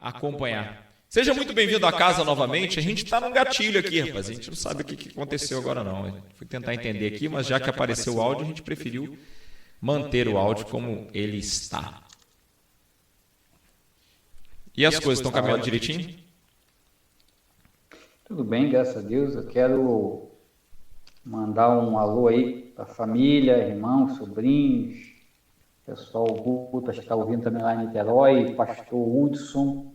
acompanhar. Seja muito bem-vindo à casa novamente. A gente está num gatilho aqui, rapaz. A gente não sabe o que aconteceu agora, não. Eu fui tentar entender aqui, mas já que apareceu o áudio, a gente preferiu manter o áudio como ele está. E as coisas estão caminhando direitinho? Tudo bem, graças a Deus. Eu quero mandar um alô aí para a família, irmãos, sobrinhos, pessoal, o Guto está ouvindo também lá em Niterói, pastor Hudson,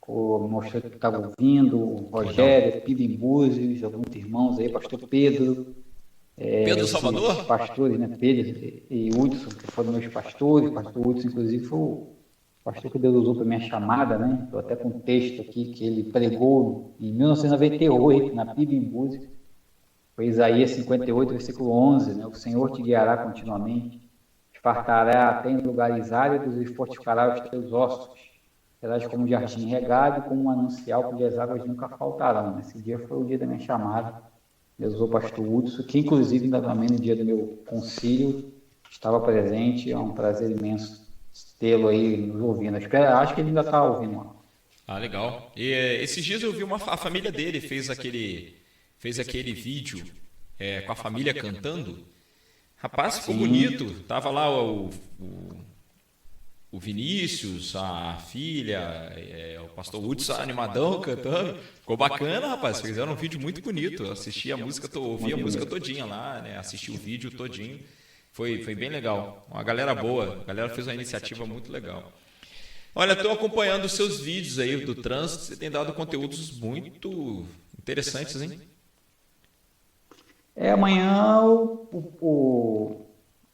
mostrou que estava ouvindo, o Rogério, Pida em Búzios, alguns irmãos aí, pastor Pedro. Pedro Salvador? Pastores, né? Pedro e Hudson, que foram meus pastores. O pastor Hudson, inclusive, foi o pastor que Deus usou para minha chamada, né? Estou até com um texto aqui que ele pregou em 1998, na Pida em Búzios. Foi Isaías 58, versículo 11, né? O Senhor te guiará continuamente, te fartará até em lugares áridos e fortificará os teus ossos. Serás como um jardim regado, como um manancial cujas águas nunca faltarão. Esse dia foi o dia da minha chamada. Deus usou o pastor Hudson, que inclusive ainda também no dia do meu concílio estava presente. É um prazer imenso tê-lo aí nos ouvindo. Acho que ele ainda está ouvindo lá. Ah, legal. E esses dias eu vi a família dele fez aquele vídeo com a família cantando. Rapaz, ficou bonito. Tava lá o Vinícius, a filha, o pastor Hudson animadão cantando. Ficou bacana, rapaz. Fizeram um vídeo muito bonito. Eu assisti a música, ouvi a música todinha lá, né? Assisti o vídeo todinho. Foi bem legal. Uma galera boa. A galera fez uma iniciativa muito legal. Olha, estou acompanhando os seus vídeos aí do trânsito. Você tem dado conteúdos muito interessantes, hein? Amanhã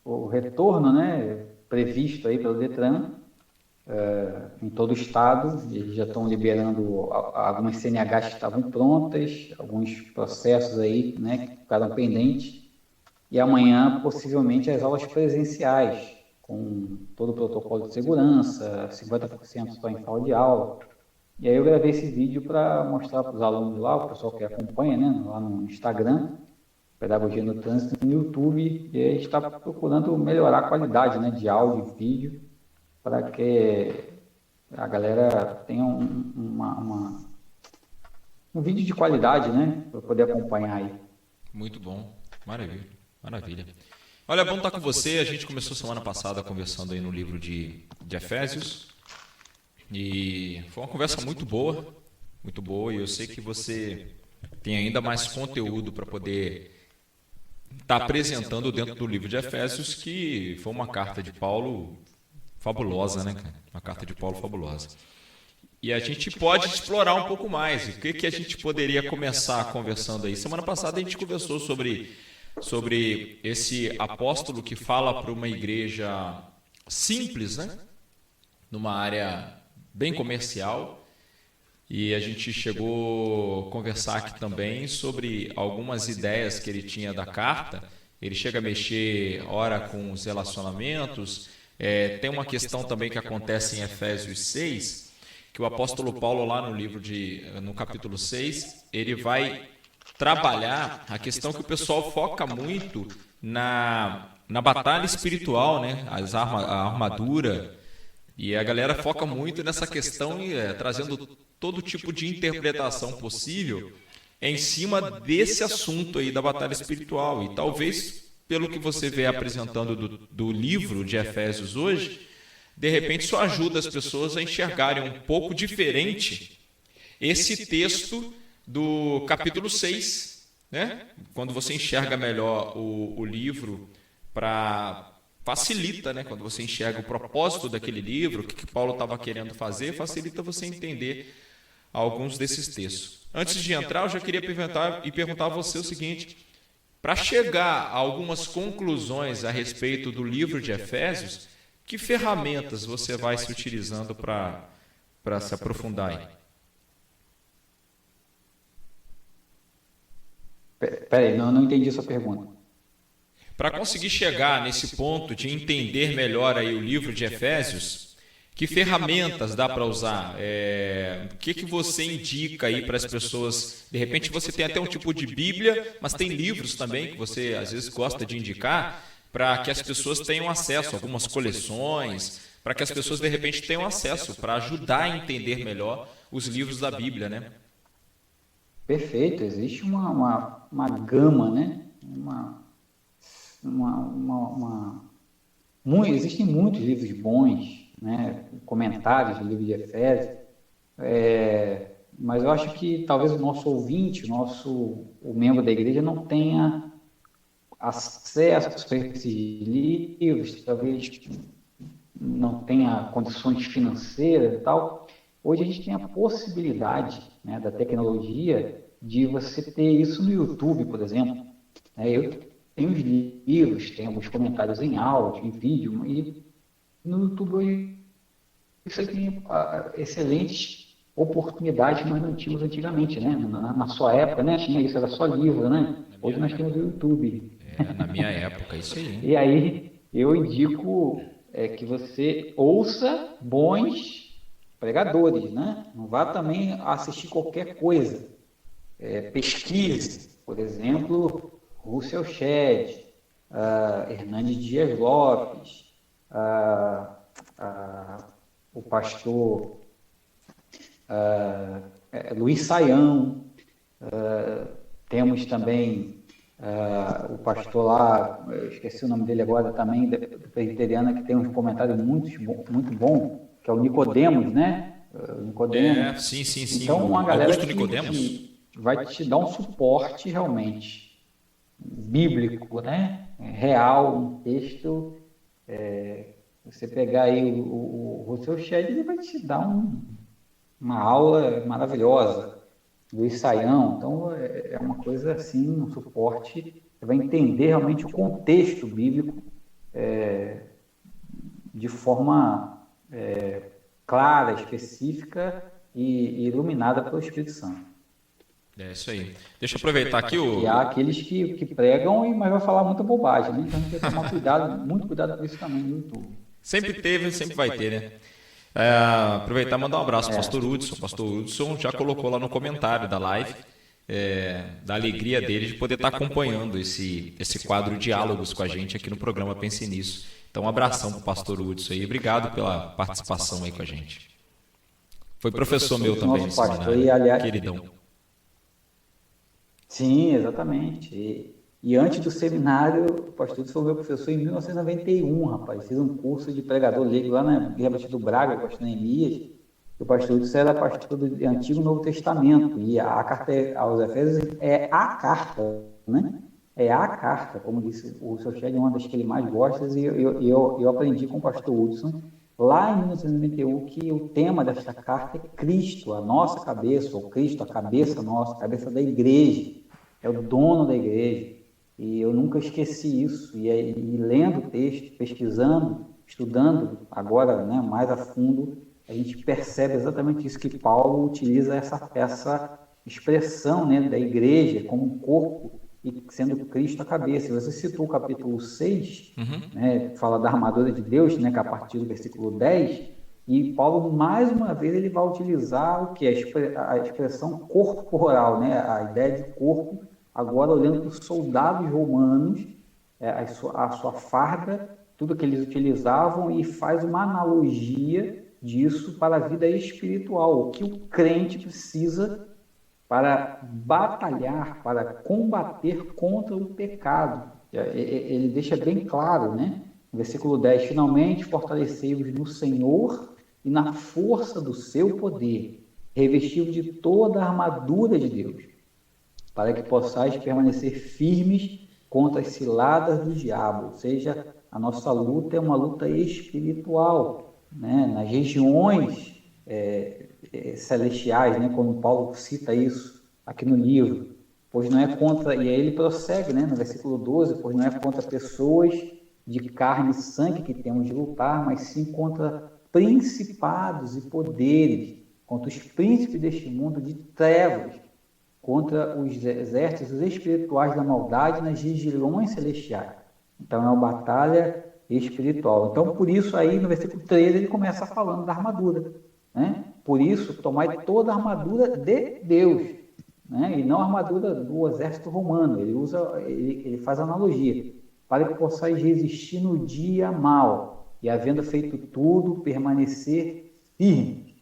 o retorno, né, previsto aí pelo Detran, em todo o estado. Eles já estão liberando algumas CNHs que estavam prontas, alguns processos aí, né, que ficaram pendentes. E amanhã, possivelmente, as aulas presenciais, com todo o protocolo de segurança, 50% só em sala de aula. E aí eu gravei esse vídeo para mostrar para os alunos lá, o pessoal que acompanha, né, lá no Instagram, Pedagogia no Trânsito, no YouTube, e a gente está procurando melhorar a qualidade, né, de áudio e vídeo, para que a galera tenha um vídeo de qualidade, né, para poder acompanhar aí. Muito bom, maravilha. Olha, bom estar com você. A gente começou semana passada conversando aí no livro de Efésios, e foi uma conversa muito boa, e eu sei que você tem ainda mais conteúdo para poder está apresentando dentro do livro de Efésios, que foi uma carta de Paulo fabulosa, né, cara? Uma carta de Paulo fabulosa. E a gente pode explorar um pouco mais. O que a gente poderia começar conversando aí? Semana passada a gente conversou sobre esse apóstolo que fala para uma igreja simples, né? Numa área bem comercial. E a gente chegou a conversar aqui também sobre algumas ideias que ele tinha da carta. Ele chega a mexer, ora, com os relacionamentos. Tem uma questão também que acontece em Efésios 6, que o apóstolo Paulo, lá no capítulo 6, ele vai trabalhar a questão que o pessoal foca muito na batalha espiritual, né? A armadura. E a galera foca muito nessa questão, trazendo todo tipo de interpretação possível em cima desse assunto aí da batalha espiritual. E talvez, pelo que você vê apresentando do livro de Efésios hoje, de repente isso ajuda as pessoas a enxergarem um pouco diferente esse texto do capítulo 6, né? Quando você enxerga melhor o livro, facilita, né? Quando você enxerga o propósito daquele livro, o que Paulo estava querendo fazer, facilita você entender alguns desses textos. Antes de entrar, eu já queria perguntar a você o seguinte: para chegar a algumas conclusões a respeito do livro de Efésios, que ferramentas você vai se utilizando para se aprofundar aí? Peraí, não entendi a sua pergunta. Para conseguir chegar nesse ponto de entender melhor aí o livro de Efésios, que ferramentas dá para usar? O que você indica aí para as pessoas? De repente você tem até um tipo de Bíblia, mas tem livros também que você às vezes gosta de indicar para que as pessoas tenham acesso a algumas coleções, para que as pessoas de repente tenham acesso, para ajudar a entender melhor os livros da Bíblia, né? Perfeito, existe uma gama, né? Existem muitos livros bons, né? Comentários do livro de Efésios, mas eu acho que talvez o nosso ouvinte, o membro da igreja não tenha acesso a esses livros, talvez não tenha condições financeiras e tal. Hoje a gente tem a possibilidade, né, da tecnologia de você ter isso no YouTube, por exemplo. Eu tenho os livros, tenho alguns comentários em áudio, em vídeo, e no YouTube hoje você tem excelentes oportunidades que nós não tínhamos antigamente, né? Na sua época, né? Tinha isso, era só livro, né? Hoje nós temos o YouTube. Na minha época, isso aí. E aí eu indico que você ouça bons pregadores, né? Não vá também assistir qualquer coisa. Pesquise, por exemplo, Russell Shedd, Hernandes Dias Lopes, o pastor Luiz Saião, temos também o pastor lá, eu esqueci o nome dele agora também, do Presbiteriana, que tem uns comentários muito bom, que é o Nicodemos, né? Nicodemos. Sim. Então, uma galera que vai te dar um suporte realmente bíblico, né? Real, um texto. Você pegar aí o Russell Shedd, ele vai te dar uma aula maravilhosa. Luiz Saião, então é uma coisa assim, um suporte, você vai entender realmente o contexto bíblico de forma clara, específica e iluminada pelo Espírito Santo. É isso aí. Deixa eu aproveitar aqui E há aqueles que pregam, mas vai falar muita bobagem, né? Então a gente tem que tomar cuidado, muito cuidado com isso também no YouTube. Sempre teve, sempre vai ter, né? Aproveitar e mandar um abraço para o pastor Hudson. O pastor Hudson já colocou lá no comentário da live da alegria dele de poder estar acompanhando esse quadro Diálogos com a gente aqui no programa Pense Nisso. Então, um abração para o pastor Hudson aí. Obrigado pela participação aí com a gente. Foi professor meu também no seminário, queridão. Sim, exatamente. E antes do seminário, o pastor Hudson foi meu professor em 1991, rapaz. Fiz um curso de pregador leigo lá na Igreja Batista do Braga, pastor Neemias. O pastor Hudson era pastor do Antigo e Novo Testamento. E a carta aos Efésios é a carta, né? É a carta, como disse o Russell Shedd, uma das que ele mais gosta. E eu aprendi com o pastor Hudson, lá em 1991, que o tema desta carta é Cristo, a nossa cabeça, ou Cristo, a cabeça nossa, a cabeça da igreja. É o dono da igreja. E eu nunca esqueci isso. E lendo o texto, pesquisando, estudando agora, né, mais a fundo, a gente percebe exatamente isso, que Paulo utiliza essa expressão, né, da igreja como um corpo e sendo Cristo a cabeça. Você citou o capítulo 6, né, fala da armadura de Deus, né, que é a partir do versículo 10, e Paulo, mais uma vez, ele vai utilizar o que? A expressão corporal, né, a ideia de corpo, agora olhando para os soldados romanos, a sua farda, tudo que eles utilizavam, e faz uma analogia disso para a vida espiritual, o que o crente precisa para batalhar, para combater contra o pecado. Ele deixa bem claro, né? No versículo 10, finalmente fortalecei-vos no Senhor e na força do seu poder, revesti-vos de toda a armadura de Deus, para que possais permanecer firmes contra as ciladas do diabo. Ou seja, a nossa luta é uma luta espiritual, né? Nas regiões celestiais, né? Como Paulo cita isso aqui no livro, pois não é contra, e aí ele prossegue, né? No versículo 12, pois não é contra pessoas de carne e sangue que temos de lutar, mas sim contra principados e poderes, contra os príncipes deste mundo de trevas, contra os exércitos espirituais da maldade nas regiões celestiais. Então é uma batalha espiritual. Então, por isso aí no versículo 13 ele começa falando da armadura, né? Por isso, tomai toda a armadura de Deus, né? E não a armadura do exército romano. Ele faz analogia, para que possais resistir no dia mau, e havendo feito tudo, permanecer firme.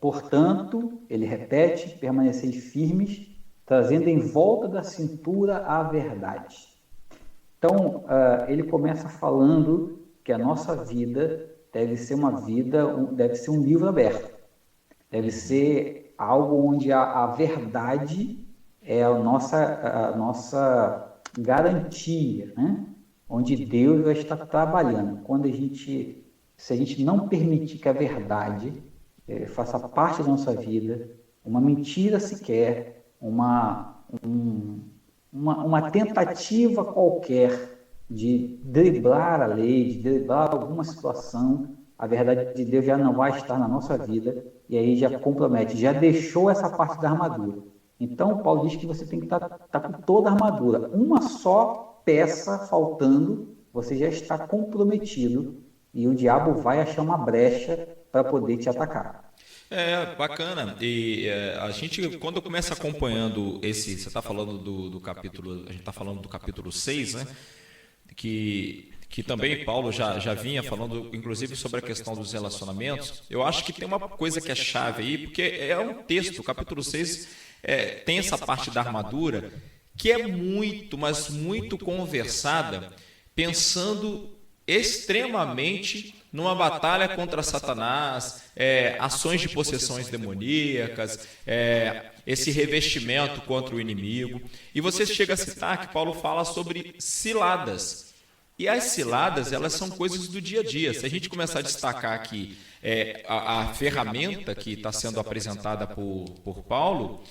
Portanto, ele repete, permanecer firmes, trazendo em volta da cintura a verdade. Então, ele começa falando que a nossa vida deve ser deve ser um livro aberto. Deve ser algo onde a verdade é a nossa garantia, né? Onde Deus vai estar trabalhando. Se a gente não permitir que a verdade faça parte da nossa vida, uma mentira sequer, uma tentativa qualquer de driblar a lei, de driblar alguma situação, a verdade de Deus já não vai estar na nossa vida, e aí já compromete, já deixou essa parte da armadura. Então, Paulo diz que você tem que estar com toda a armadura. Uma só peça faltando, você já está comprometido, e o diabo vai achar uma brecha para poder te atacar. Bacana. E a gente, quando começa acompanhando você está falando do capítulo, a gente está falando do capítulo 6, né? Que também Paulo já vinha falando, inclusive, sobre a questão dos relacionamentos. Eu acho que tem uma coisa que é chave aí, porque é um texto, o capítulo 6 tem essa parte da armadura, que é muito, mas muito conversada, pensando extremamente numa batalha contra Satanás, ações de possessões demoníacas, esse revestimento contra o inimigo. E você chega a citar que Paulo fala sobre ciladas. E as ciladas, elas são coisas do dia a dia. Se a gente começar a destacar aqui a ferramenta que está sendo apresentada por Paulo,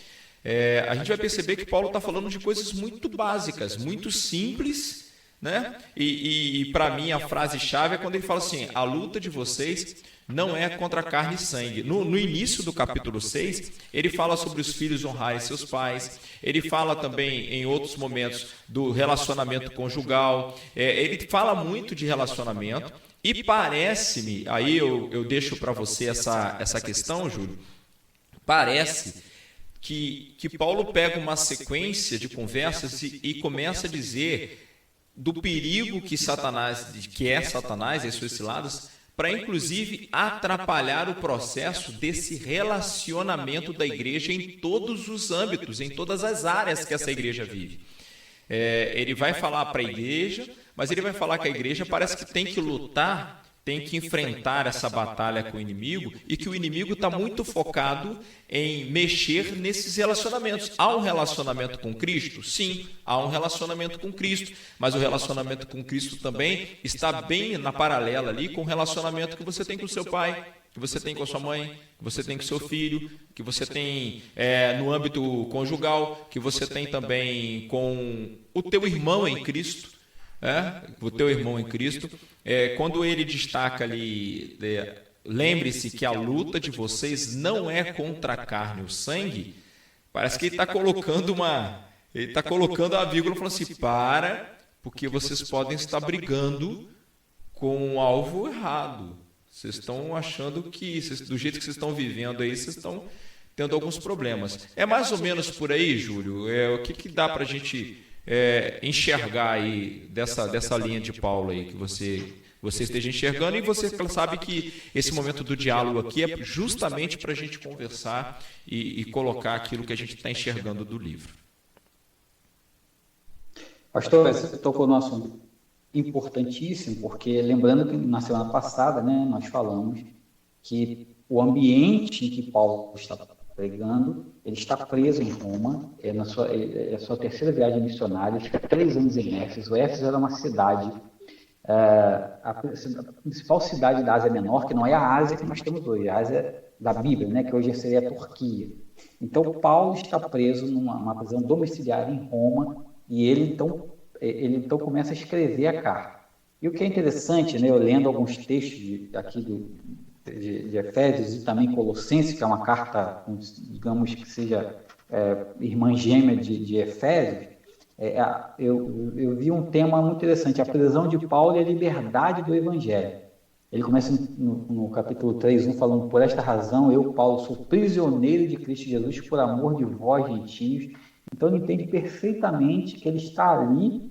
a gente vai perceber que Paulo está falando de coisas muito básicas, muito simples, né? E para mim a frase-chave é quando ele fala assim: a luta de vocês não é contra carne e sangue. No início do capítulo 6, ele fala sobre os filhos honrarem seus pais, ele fala também em outros momentos do relacionamento conjugal, ele fala muito de relacionamento, e parece-me, aí eu deixo para você essa questão, Júlio, parece que Paulo pega uma sequência de conversas e começa a dizer do perigo que é Satanás e as suas ciladas, para inclusive atrapalhar o processo desse relacionamento da igreja em todos os âmbitos, em todas as áreas que essa igreja vive. Ele vai falar para a igreja, mas ele vai falar que a igreja parece que tem que lutar, tem que enfrentar essa batalha com o inimigo, e que o inimigo está muito focado em mexer nesses relacionamentos. Há um relacionamento com Cristo? Sim, há um relacionamento com Cristo, mas o relacionamento com Cristo também está bem na paralela ali com o relacionamento que você tem com o seu pai, que você tem com a sua mãe, que você tem com o seu filho, que você tem no âmbito conjugal, que você tem também com o teu irmão em Cristo. O teu irmão em Cristo, quando ele destaca ali, lembre-se que a luta de vocês não é contra a carne ou sangue, parece que ele está colocando a vírgula, falando assim: porque vocês podem estar brigando com um alvo errado, vocês estão achando que, do jeito que vocês estão vivendo aí, vocês estão tendo alguns problemas. É mais ou menos por aí, Júlio? O que dá para a gente enxergar aí dessa linha de Paulo aí, que você esteja enxergando, e você sabe que esse momento do diálogo aqui é justamente para a gente conversar e colocar aquilo que a gente está enxergando do livro. Pastor, você tocou no assunto importantíssimo, porque lembrando que na semana passada, né, nós falamos que o ambiente em que Paulo está pregando, ele está preso em Roma, é a sua terceira viagem missionária, ele fica 3 anos em Éfeso. Éfeso era uma cidade, a principal cidade da Ásia Menor, que não é a Ásia que nós temos hoje, a Ásia da Bíblia, né, que hoje seria a Turquia. Então, Paulo está preso numa prisão domiciliar em Roma, e ele então começa a escrever a carta. E o que é interessante, né, eu lendo alguns textos aqui de Efésios e também Colossenses, que é uma carta, digamos que seja irmã gêmea de Efésios, eu vi um tema muito interessante: a prisão de Paulo e a liberdade do Evangelho. Ele começa no capítulo 3:1 falando: por esta razão eu, Paulo, sou prisioneiro de Cristo Jesus por amor de vós, gentios. Então ele entende perfeitamente que ele está ali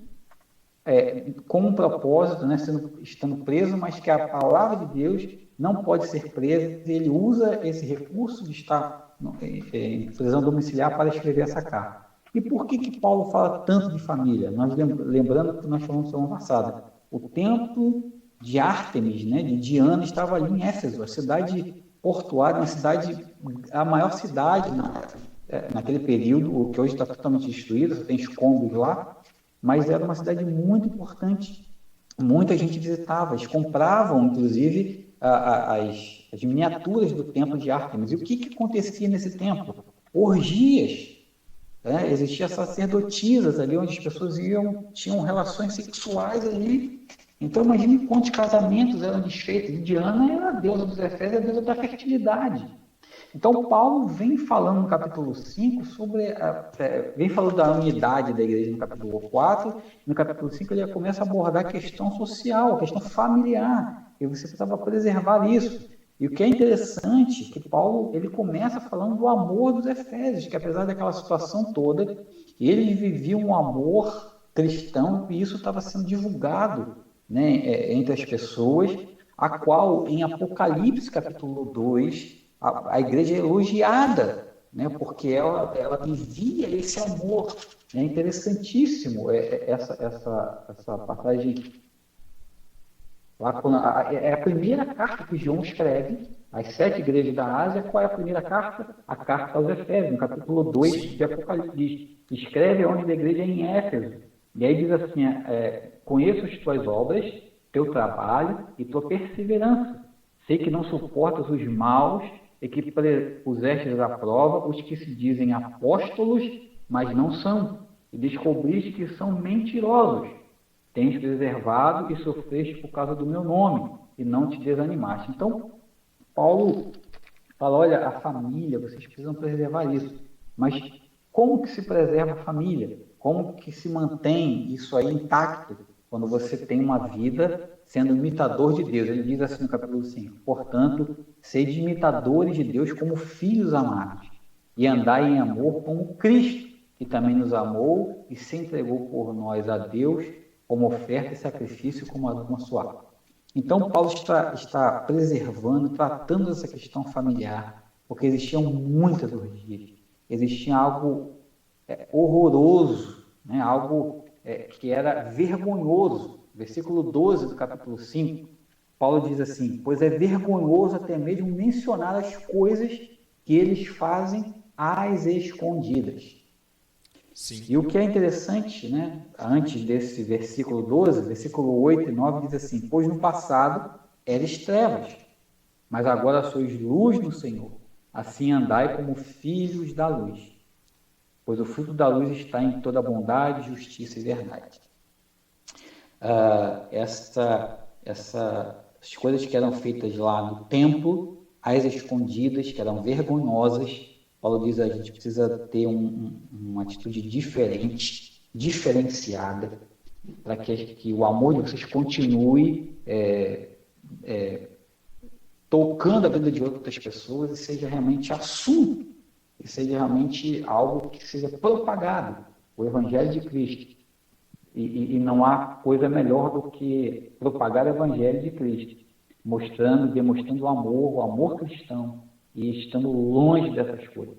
com um propósito, né, estando preso, mas que a palavra de Deus não pode ser presa, e ele usa esse recurso de estar em prisão domiciliar para escrever essa carta. E por que Paulo fala tanto de família? Nós lembrando que nós falamos semana passada, o templo de Ártemis, né, de Diana, estava ali em Éfeso, a cidade portuária, a maior cidade naquele período, que hoje está totalmente destruída, tem escombros lá, mas era uma cidade muito importante. Muita gente visitava, eles compravam, inclusive, as miniaturas do templo de Ártemis. E o que acontecia nesse templo? Orgias. Existiam sacerdotisas ali, onde as pessoas tinham relações sexuais ali. Então, imagine quantos casamentos eram desfeitos. E Diana era a deusa dos Efésios, a deusa da fertilidade. Então, Paulo vem falando no capítulo 5 vem falando da unidade da igreja no capítulo 4, no capítulo 5 ele começa a abordar a questão social, a questão familiar, e você precisava preservar isso. E o que é interessante é que Paulo ele começa falando do amor dos Efésios, que apesar daquela situação toda, eles viviam um amor cristão e isso estava sendo divulgado, né, entre as pessoas, a qual em Apocalipse capítulo 2, a igreja é elogiada, né, porque ela vivia esse amor. É interessantíssimo essa passagem. É a primeira carta que João escreve às 7 igrejas da Ásia. Qual é a primeira carta? A carta aos Efésios, no capítulo 2 de Apocalipse. Escreve onde da igreja é em Éfeso. E aí diz assim, conheço as tuas obras, teu trabalho e tua perseverança. Sei que não suportas os maus e que pusestes à prova os que se dizem apóstolos, mas não são. E descobriste que são mentirosos. Tens preservado e sofreste por causa do meu nome, e não te desanimaste. Então, Paulo fala, olha, a família, vocês precisam preservar isso. Mas como que se preserva a família? Como que se mantém isso aí intacto quando você tem uma vida sendo imitador de Deus? Ele diz assim no capítulo 5, portanto, sede imitadores de Deus como filhos amados, e andai em amor como Cristo, que também nos amou e se entregou por nós a Deus, como oferta e sacrifício, como aroma suave. Então, Paulo está preservando, tratando dessa questão familiar, porque existiam muitas orgias, existia algo horroroso, né? Algo que era vergonhoso. Versículo 12 do capítulo 5, Paulo diz assim, pois é vergonhoso até mesmo mencionar as coisas que eles fazem às escondidas. Sim. E o que é interessante, né, antes desse versículo 12, versículo 8 e 9 diz assim, pois no passado eres trevas, mas agora sois luz no Senhor, assim andai como filhos da luz, pois o fruto da luz está em toda bondade, justiça e verdade. Essas coisas que eram feitas lá no templo, às escondidas, que eram vergonhosas, Paulo diz a gente precisa ter uma atitude diferenciada, para que o amor de vocês continue tocando a vida de outras pessoas e seja realmente assunto, e seja realmente algo que seja propagado, o Evangelho de Cristo. E não há coisa melhor do que propagar o Evangelho de Cristo, demonstrando o amor cristão, e estando longe dessas coisas.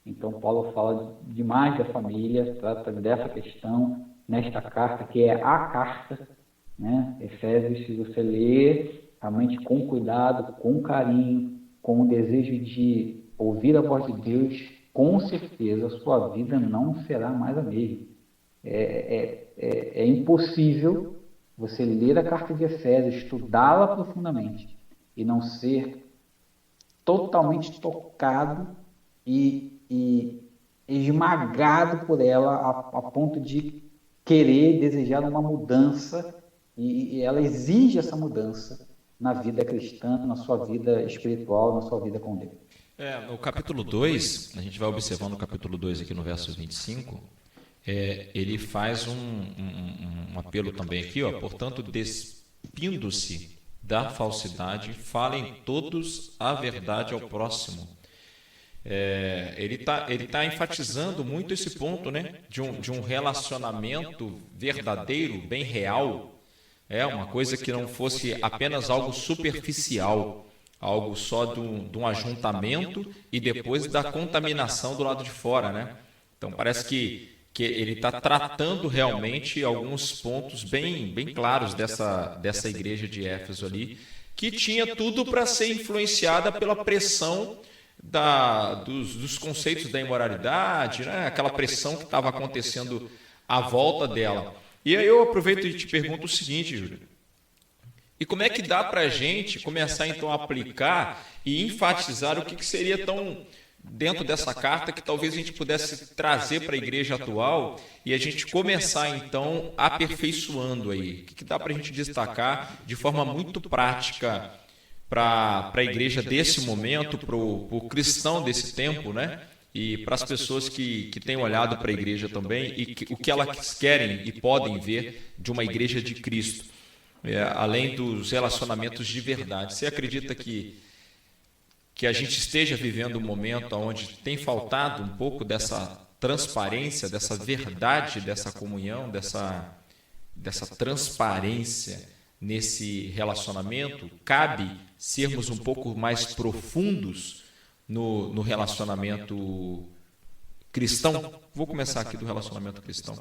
Então, Paulo fala demais da família, trata dessa questão nesta carta, que é a carta, né? Efésios, se você ler realmente com cuidado, com carinho, com o desejo de ouvir a voz de Deus, com certeza a sua vida não será mais a mesma. É impossível você ler a carta de Efésios, estudá-la profundamente e não ser totalmente tocado e esmagado por ela a ponto de querer, desejar uma mudança, e ela exige essa mudança na vida cristã, na sua vida espiritual, na sua vida com Deus. No capítulo 2, a gente vai observando o capítulo 2 aqui no verso 25, ele faz um apelo também aqui, portanto, despindo-se da falsidade, falem todos a verdade ao próximo, Ele tá enfatizando muito esse ponto, né, de um relacionamento verdadeiro, bem real, uma coisa que não fosse apenas algo superficial, algo só de um ajuntamento e depois da contaminação do lado de fora, né? Então parece que ele está tratando realmente alguns pontos bem claros dessa igreja de Éfeso ali, que tinha tudo para ser influenciada pela pressão dos conceitos da imoralidade, né? Aquela pressão que estava acontecendo à volta dela. E aí eu aproveito e te pergunto o seguinte, Júlio. E como é que dá para a gente começar então a aplicar e enfatizar o que seria tão dentro dessa carta que talvez a gente pudesse trazer para a igreja atual e a gente começar então aperfeiçoando aí? O que dá para a gente destacar de forma muito prática para a igreja desse momento, para o cristão desse tempo, né? E para as pessoas que têm olhado para a igreja também e o que elas querem e podem ver de uma igreja de Cristo, além dos relacionamentos de verdade. Você acredita que a gente esteja vivendo um momento onde tem faltado um pouco dessa transparência, dessa verdade, dessa comunhão, dessa transparência nesse relacionamento? Cabe sermos um pouco mais profundos no relacionamento cristão? Vou começar aqui do relacionamento cristão.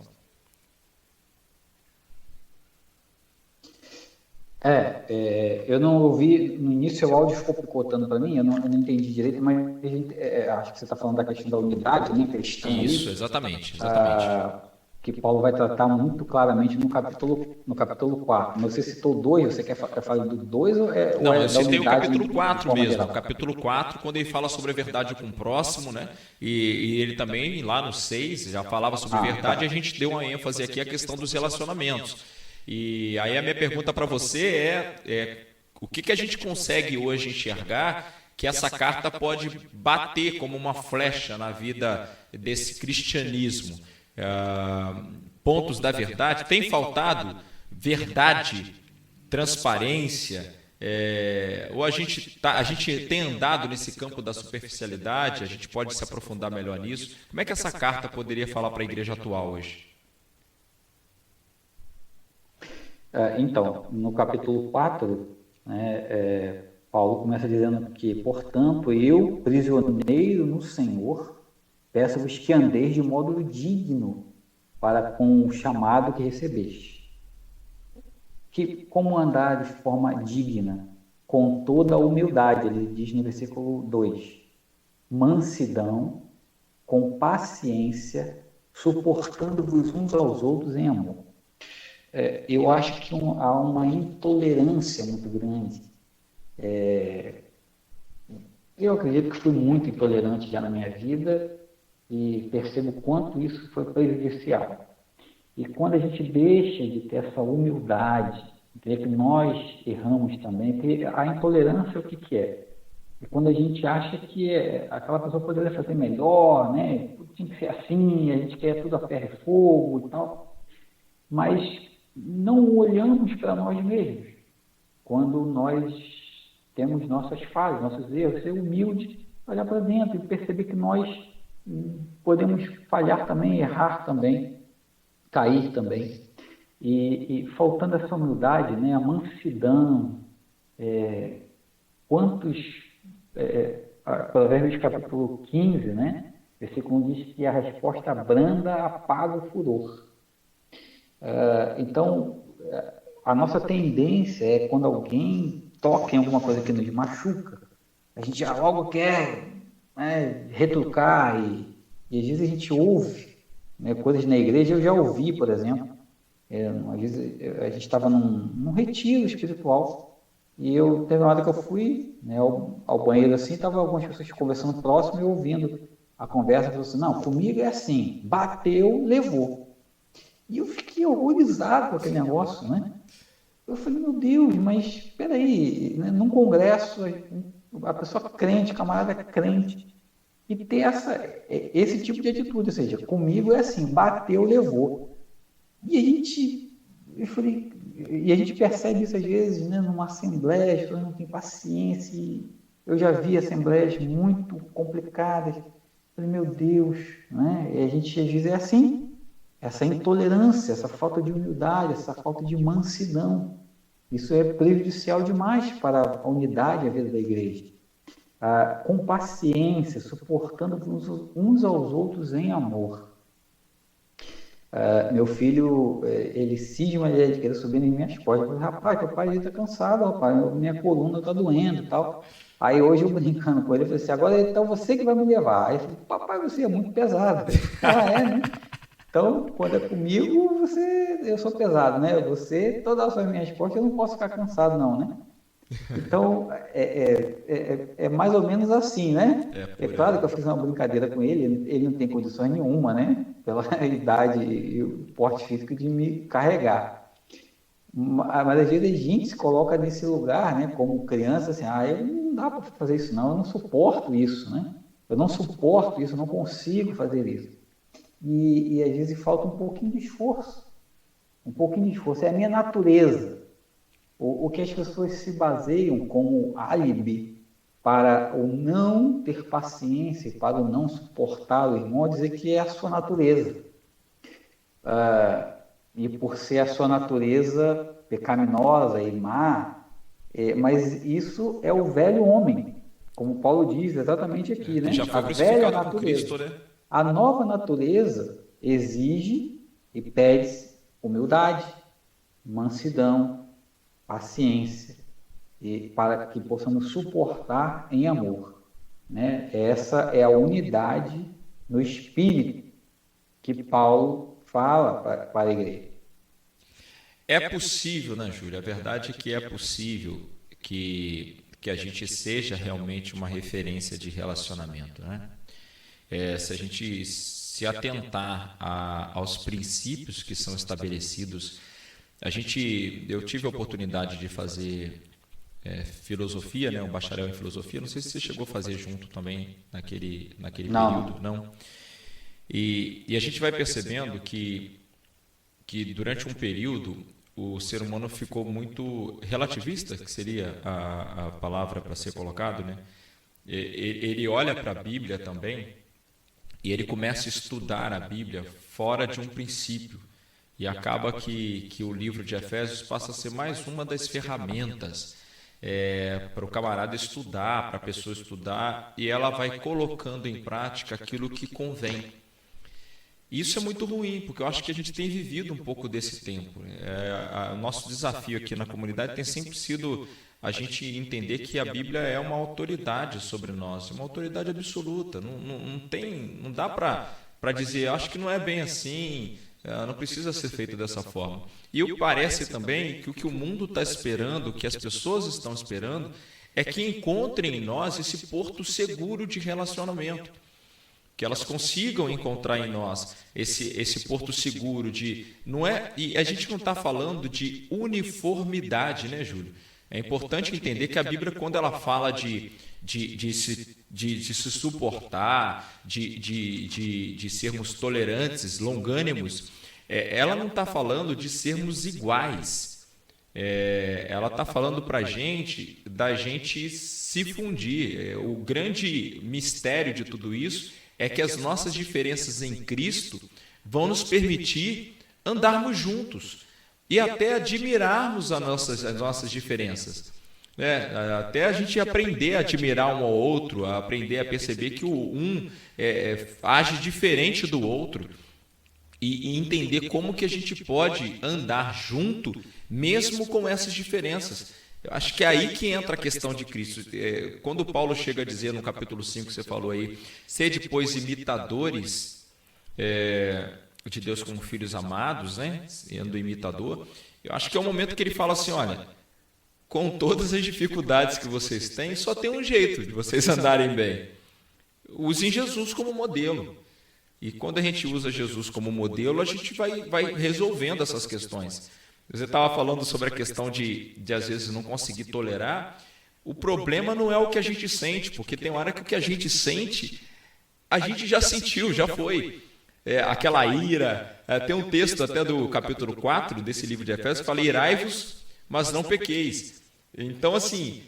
Eu não ouvi, no início o áudio ficou picotando para mim, eu não entendi direito, mas acho que você está falando da questão da unidade, né, cristã. Isso, exatamente. Que Paulo vai tratar muito claramente no capítulo 4. Mas você citou 2, você quer falar do 2 ou é Não, eu da citei o unidade capítulo 4 mesmo. geral? O capítulo 4, quando ele fala sobre a verdade com o próximo, né? E ele também, lá no 6, já falava sobre verdade, e a gente deu uma ênfase aqui à questão dos relacionamentos. E aí a minha pergunta para você o que a gente consegue hoje enxergar que essa carta pode bater como uma flecha na vida desse cristianismo? Pontos da verdade, tem faltado verdade, transparência, ou a gente tem andado nesse campo da superficialidade? A gente pode se aprofundar melhor nisso. Como é que essa carta poderia falar para a igreja atual hoje? Então, no capítulo 4, né, Paulo começa dizendo que, portanto, eu, prisioneiro no Senhor, peço-vos que andeis de modo digno para com o chamado que recebeste. Como andar de forma digna? Com toda a humildade, ele diz no versículo 2. Mansidão, com paciência, suportando-vos uns aos outros em amor. Eu acho que há uma intolerância muito grande. Eu acredito que fui muito intolerante já na minha vida e percebo quanto isso foi prejudicial. E quando a gente deixa de ter essa humildade, de ver que nós erramos também, porque a intolerância o que é? E quando a gente acha que aquela pessoa poderia fazer melhor, né? Tudo tinha que ser assim, a gente quer tudo a ferro e fogo e tal, mas não olhamos para nós mesmos. Quando nós temos nossas falhas, nossos erros, ser humilde, olhar para dentro e perceber que nós podemos falhar também, errar também, cair também. E faltando essa humildade, né, a mansidão, Provérbios capítulo 15, né, versículo 1 diz que a resposta branda apaga o furor. Então, a nossa tendência é quando alguém toca em alguma coisa que nos machuca, a gente já logo quer, né, retrucar e às vezes a gente ouve, né, coisas na igreja. Eu já ouvi, por exemplo, às vezes a gente estava num retiro espiritual e teve uma hora que eu fui, né, ao banheiro assim, estava algumas pessoas conversando próximo e eu ouvindo a conversa, falou assim, não, comigo é assim, bateu, levou. E eu fiquei horrorizado com aquele negócio, né? Eu falei, meu Deus, mas espera aí, né, num congresso, a pessoa crente, camarada crente, e ter esse tipo de atitude, ou seja, comigo é assim, bateu, levou. E a gente percebe isso às vezes, né, numa assembleia, as pessoas não têm paciência eu já vi assembleias muito complicadas. Falei, meu Deus, né? E a gente às vezes é assim, essa intolerância, essa falta de humildade, essa falta de mansidão. Isso é prejudicial demais para a unidade e a vida da igreja. Com paciência, suportando uns aos outros em amor. Meu filho, ele cisma de querer subir nas minhas costas. Eu falei, rapaz, teu pai está cansado, rapaz, minha coluna está doendo e tal. Aí hoje eu brincando com ele, eu falei assim, agora então você que vai me levar. Aí eu falei, papai, você é muito pesado. Né? Então, quando é comigo, eu sou pesado, né? Você, todas as minhas costas, eu não posso ficar cansado não, né? Então, é mais ou menos assim, né? É claro que eu fiz uma brincadeira com ele, ele não tem condições nenhuma, né? Pela idade e o porte físico de me carregar. Mas às vezes a gente se coloca nesse lugar, né? Como criança, assim, eu não dá para fazer isso não, eu não suporto isso, né? Eu não suporto isso, eu não consigo fazer isso. E às vezes falta um pouquinho de esforço. Um pouquinho de esforço. É a minha natureza. O que as pessoas se baseiam como álibi para o não ter paciência, para o não suportar o irmão, dizer que é a sua natureza. E por ser a sua natureza pecaminosa e má, mas isso é o velho homem, como Paulo diz exatamente aqui, né? Já foi a velha natureza. Por Cristo, né? A nova natureza exige e pede humildade, mansidão, paciência, e para que possamos suportar em amor. Né? Essa é a unidade no espírito que Paulo fala para a igreja. É possível, né, Júlio? A verdade é que é possível que a gente seja realmente uma referência de relacionamento, né? Se a gente se atentar aos princípios que são estabelecidos, eu tive a oportunidade de fazer filosofia, né, um bacharel em filosofia. Não sei se você chegou a fazer junto também naquele período, não. E a gente vai percebendo que durante um período o ser humano ficou muito relativista, que seria a palavra para ser colocado, né? Ele olha para a Bíblia também e ele começa a estudar a Bíblia fora de um princípio. E acaba que o livro de Efésios passa a ser mais uma das ferramentas para o camarada estudar, para a pessoa estudar, e ela vai colocando em prática aquilo que convém. Isso é muito ruim, porque eu acho que a gente tem vivido um pouco desse tempo. O nosso desafio aqui na comunidade tem sempre sido a gente entender que a Bíblia é uma autoridade sobre nós, uma autoridade absoluta. Não dá para dizer, acho que não é bem assim, não precisa ser feito dessa forma. E parece também que o que o mundo está esperando, o que as pessoas estão esperando, é que encontrem em nós esse porto seguro de relacionamento. Que elas consigam encontrar em nós esse porto seguro e a gente não está falando de uniformidade, né, Júlio? É importante entender que a Bíblia, quando ela fala de se suportar, de sermos tolerantes, longânimos, ela não está falando de sermos iguais. Ela está falando para da gente se fundir. O grande mistério de tudo isso é que as nossas diferenças em Cristo vão nos permitir andarmos juntos e até admirarmos as nossas diferenças. Até a gente aprender a admirar um ao outro, a aprender a perceber que um age diferente do outro e entender como que a gente pode andar junto mesmo com essas diferenças. Eu acho que é aí que entra a questão de Cristo. Quando Paulo chega a dizer no capítulo 5, você falou aí, sede, pois, imitadores de Deus como filhos amados, né? Sendo imitador, eu acho que é o momento que ele fala assim, olha, com todas as dificuldades que vocês têm, só tem um jeito de vocês andarem bem. Usem Jesus como modelo. E quando a gente usa Jesus como modelo, a gente vai resolvendo essas questões. Você estava falando sobre a questão de às vezes não conseguir tolerar. O problema não é o que a gente sente, porque tem hora que o que a gente sente, a gente já sentiu, já foi. Aquela ira. Tem um texto até do capítulo 4 desse livro de Efésios que fala, irai-vos, mas não pequeis. Então, assim,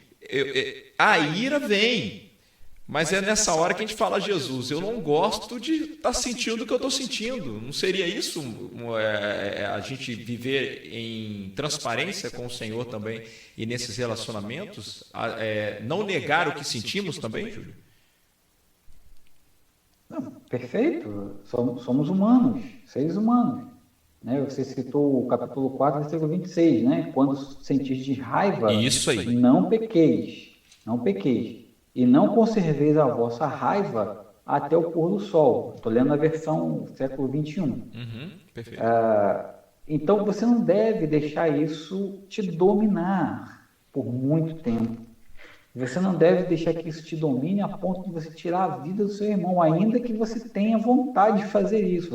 a ira vem, mas é nessa hora que a gente fala, Jesus, eu não gosto de estar sentindo o que eu estou sentindo. Não seria isso a gente viver em transparência com o Senhor também e nesses relacionamentos? Não negar o que sentimos também, Júlio? Não, perfeito. Somos humanos, seres humanos. Né? Você citou o capítulo 4, versículo 26, né? Quando sentis de raiva, Isso aí. não pequeis, não pequeis. E não conserveis a vossa raiva até o pôr do sol. Estou lendo a versão século 21. Uhum, perfeito. Então você não deve deixar isso te dominar por muito tempo. Você não deve deixar que isso te domine a ponto de você tirar a vida do seu irmão, ainda que você tenha vontade de fazer isso.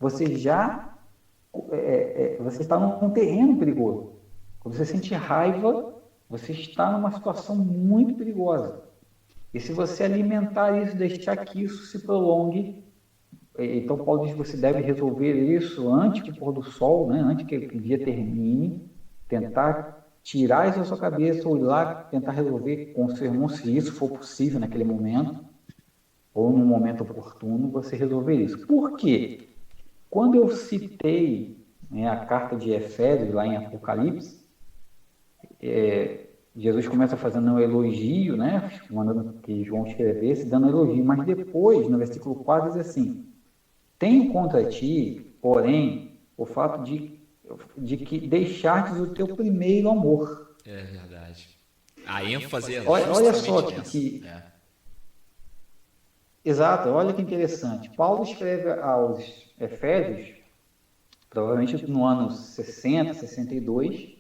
Você está num terreno perigoso. Quando você sente raiva, você está numa situação muito perigosa. E se você alimentar isso, deixar que isso se prolongue, então Paulo diz que você deve resolver isso antes que o pôr do sol, né? Antes que o dia termine, tentar tirar isso da sua cabeça ou ir lá tentar resolver com o seu irmão, se isso for possível naquele momento, ou num momento oportuno, você resolver isso. Por quê? Quando eu citei, né, a carta de Efésios, lá em Apocalipse, Jesus começa fazendo um elogio, né, mandando que João escrevesse, dando um elogio, mas depois, no versículo 4, diz assim: tenho contra ti, porém, o fato de que deixastes o teu primeiro amor. É verdade. A ênfase é Olha só justamente nessa. Exato, olha que interessante. Paulo escreve aos Efésios, provavelmente no ano 60, 62,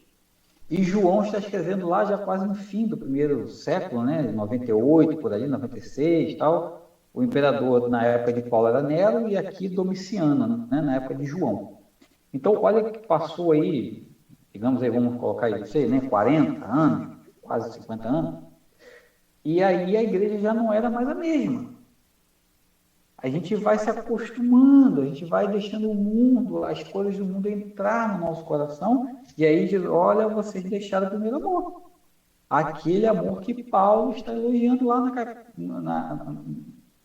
e João está escrevendo lá já quase no fim do primeiro século, né, 98, por ali, 96 e tal. O imperador na época de Paulo era Nero e aqui Domiciano, né, na época de João. Então, olha que passou aí, digamos aí, vamos colocar aí, não sei, né, 40 anos, quase 50 anos, e aí a igreja já não era mais a mesma. A gente vai se acostumando, a gente vai deixando o mundo, as coisas do mundo entrar no nosso coração, e aí diz, olha, vocês deixaram o primeiro amor. Aquele amor que Paulo está elogiando lá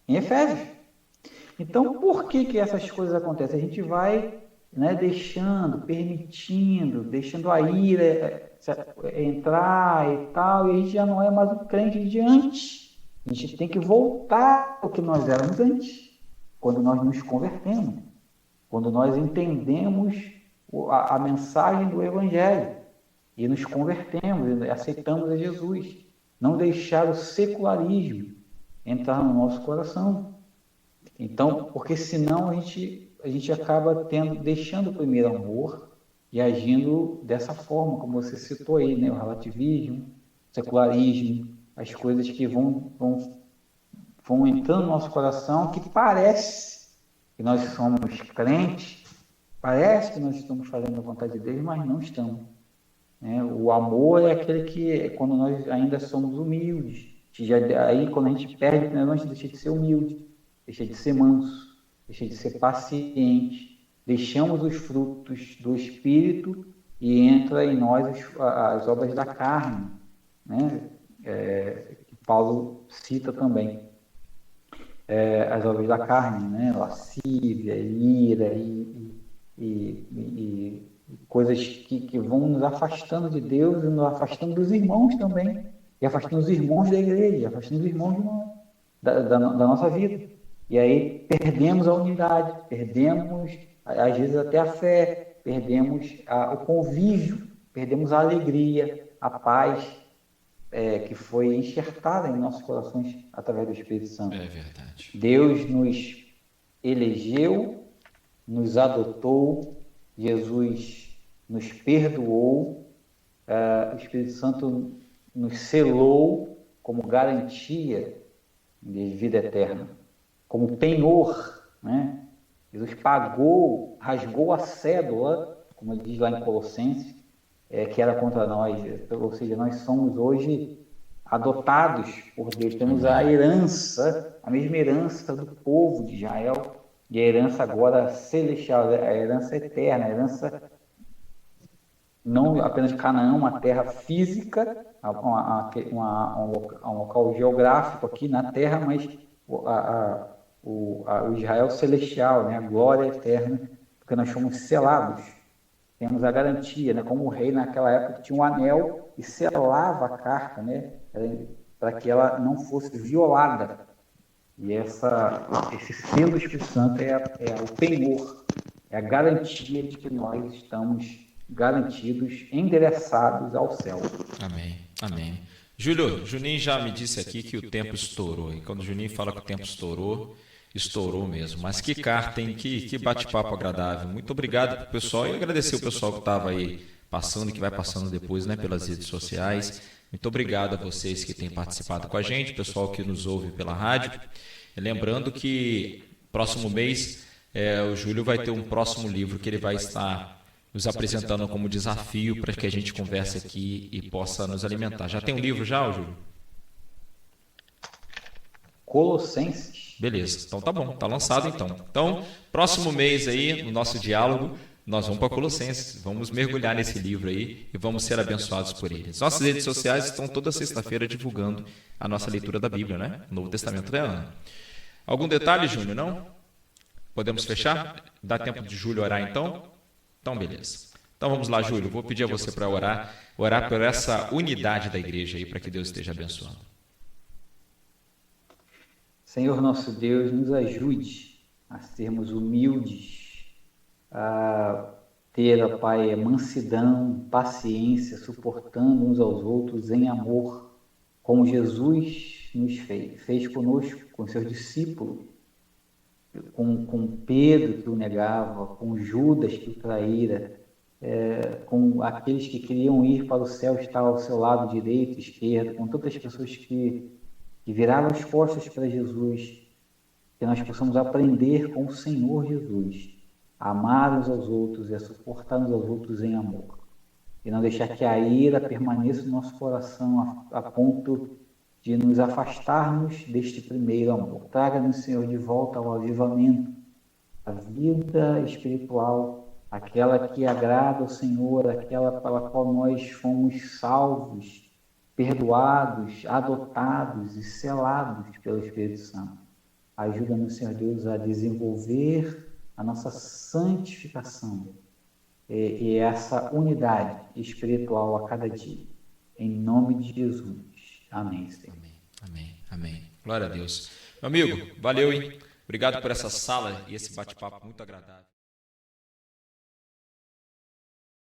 em Efésios. Então, por que essas coisas acontecem? A gente vai, né, deixando a ira entrar e tal, e a gente já não é mais o crente de antes. A gente tem que voltar ao que nós éramos antes, quando nós nos convertemos, quando nós entendemos a mensagem do Evangelho e nos convertemos, e aceitamos a Jesus. Não deixar o secularismo entrar no nosso coração. Então, porque senão a gente acaba deixando o primeiro amor e agindo dessa forma, como você citou aí, né? O relativismo, o secularismo, as coisas que vão entrando no nosso coração, que parece que nós somos crentes, parece que nós estamos fazendo a vontade de Deus, mas não estamos. Né? O amor é aquele que, quando nós ainda somos humildes, aí quando a gente perde, a gente deixa de ser humilde, deixa de ser manso, deixa de ser paciente, deixamos os frutos do Espírito e entra em nós as obras da carne, né? Que Paulo cita também. As obras da carne, né? Lascívia, ira e coisas que vão nos afastando de Deus e nos afastando dos irmãos também, e afastando os irmãos da igreja, afastando os irmãos da nossa vida. E aí perdemos a unidade, perdemos às vezes até a fé, perdemos o convívio, perdemos a alegria, a paz, que foi enxertada em nossos corações através do Espírito Santo. É verdade. Deus nos elegeu, nos adotou, Jesus nos perdoou, o Espírito Santo nos selou como garantia de vida eterna, como penhor, né? Jesus pagou, rasgou a cédula, como ele diz lá em Colossenses, que era contra nós, ou seja, nós somos hoje adotados por Deus, temos a herança, a mesma herança do povo de Israel, e a herança agora celestial, a herança eterna, a herança não apenas Canaã, uma terra física, um local geográfico aqui na terra, mas o Israel celestial, né? A glória eterna, porque nós fomos selados, temos a garantia, né? Como o rei naquela época tinha um anel e selava a carta, né? Para que ela não fosse violada. E esse selo do Espírito Santo é o penhor, é a garantia de que nós estamos garantidos, endereçados ao céu. Amém, amém. Júlio, Juninho já me disse aqui que o tempo estourou. E quando o Juninho fala que o tempo estourou, estourou mesmo. Mas que carta, hein? Que bate-papo agradável. Muito obrigado pro pessoal e agradecer o pessoal que estava aí passando e que vai passando depois, né, pelas redes sociais. Muito obrigado a vocês que têm participado com a gente, pessoal que nos ouve pela rádio. E lembrando que próximo mês o Júlio vai ter um próximo livro que ele vai estar nos apresentando como desafio para que a gente converse aqui e possa nos alimentar. Já tem um livro já, Júlio? Colossenses. Beleza, então tá bom, tá lançado então. Então, próximo mês aí, no nosso diálogo, nós vamos para Colossenses, vamos mergulhar nesse livro aí e vamos ser abençoados por ele. Nossas redes sociais estão toda sexta-feira divulgando a nossa leitura da Bíblia, né? Novo Testamento da Ana. Algum detalhe, Júnior, não? Podemos fechar? Dá tempo de Júlio orar então? Então, beleza. Então vamos lá, Júlio. Vou pedir a você para orar por essa unidade da igreja aí, para que Deus esteja abençoando. Senhor nosso Deus, nos ajude a sermos humildes, a ter, ó Pai, mansidão, paciência, suportando uns aos outros em amor, como Jesus nos fez conosco, com seus discípulos, com Pedro que o negava, com Judas que o traíra, com aqueles que queriam ir para o céu, estar ao seu lado direito, esquerdo, com tantas pessoas que viraram as costas para Jesus, que nós possamos aprender com o Senhor Jesus, a amar uns aos outros e a suportar uns aos outros em amor, e não deixar que a ira permaneça no nosso coração a ponto de nos afastarmos deste primeiro amor. Traga-nos, Senhor, de volta ao avivamento, a vida espiritual, aquela que agrada ao Senhor, aquela pela qual nós fomos salvos, perdoados, adotados e selados pelo Espírito Santo. Ajuda-nos, Senhor Deus, a desenvolver a nossa santificação e essa unidade espiritual a cada dia. Em nome de Jesus. Amém, Senhor. Amém, amém, amém. Glória a Deus. Meu amigo, valeu, hein? Obrigado por essa sala e esse bate-papo muito agradável.